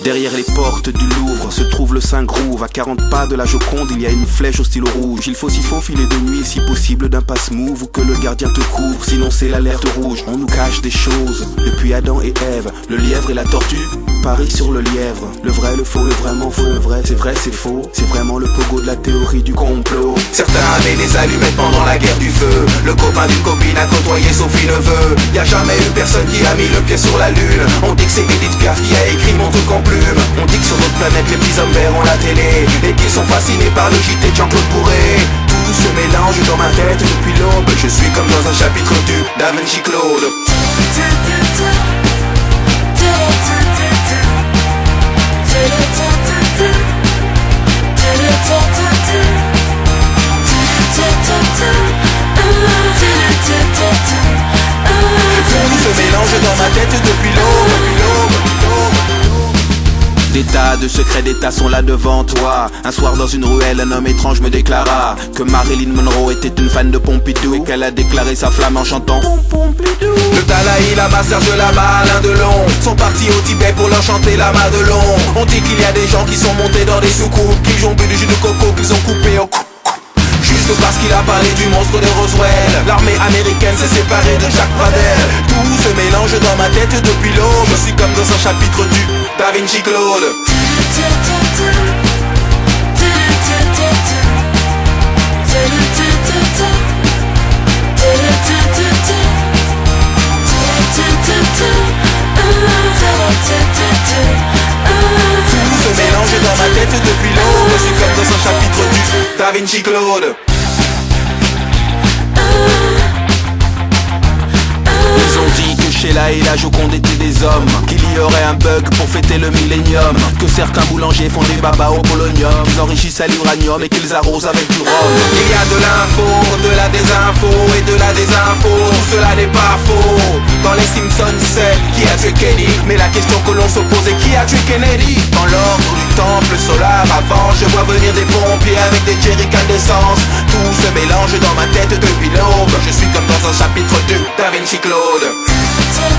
Derrière les portes du Louvre se trouve le Saint-Groove. À 40 pas de la Joconde, il y a une flèche au stylo rouge. Il faut s'y faufiler de nuit, si possible d'un passe-move, ou que le gardien te couvre, sinon c'est l'alerte rouge. On nous cache des choses, depuis Adam et Ève. Le lièvre et la tortue parient sur le lièvre. Le vrai, le faux, le vraiment faux, le vrai, c'est faux. C'est vraiment le pogo de la théorie du complot. Certains avaient des allumettes pendant la guerre du feu. Le copain d'une copine a côtoyé Sophie Neveu. Y'a jamais eu personne qui a mis le pied sur la lune. On dit que c'est Edith Piaf qui a écrit mon truc en plume. On dit que sur notre planète les petits hommes verts ont la télé et qu'ils sont fascinés par le JT de Jean-Claude Bourré. Tout se mélange dans ma tête depuis l'aube. Je suis comme dans un chapitre du Da Vinci Claude. Tout se mélange dans ma tête depuis l'aube. Des tas de secrets d'État sont là devant toi. Un soir dans une ruelle, un homme étrange me déclara que Marilyn Monroe était une fan de Pompidou et qu'elle a déclaré sa flamme en chantant Pompidou. Le Dalai Lama, Serge Lama, Alain Delon sont partis au Tibet pour leur chanter la Madelon. On dit qu'il y a des gens qui sont montés dans des soucoupes, qu'ils ont bu du jus de coco, qu'ils ont coupé au coupe. Juste parce qu'il a parlé du monstre de Roswell. L'armée américaine s'est séparée de Jacques Pradel. Tout se mélange dans ma tête depuis l'aube. Je suis comme dans un chapitre du Da Vinci Claude. Tout se mélange dans ma tête depuis l'aube. Je suis comme dans un chapitre du Da Vinci Claude. Ils ont dit que Sheila et la Joconde étaient des hommes, qu'il y aurait un bug pour fêter le millénium, que certains boulangers font des babas au polonium, qu'ils enrichissent à l'uranium et qu'ils arrosent avec du rhum. Il y a de l'info, de la désinfo et de la désinfo. Tout cela n'est pas faux. Dans les Simpsons c'est qui a tué Kenny, mais la question que l'on se pose est qui a tué Kennedy. Dans l'ordre du temple solaire avant, je vois venir des pompiers avec des jerrycans d'essence. Tout se mélange dans ma tête depuis l'aube. Je suis comme dans un chapitre du Da Vinci Claude. Tout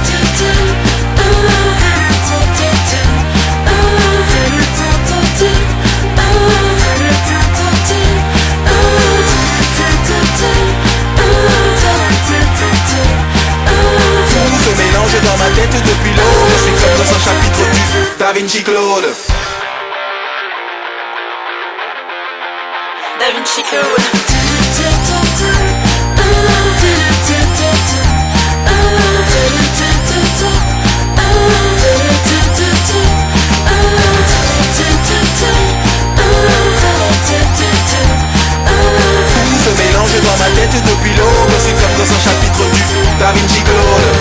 se mélange dans ma tête depuis l'aube. Je suis comme dans un chapitre du Da Vinci Claude. Da Vinci Claude. Tout se mélange dans ma tête depuis l'aube. Je suis comme dans un chapitre du Da Vinci Claude.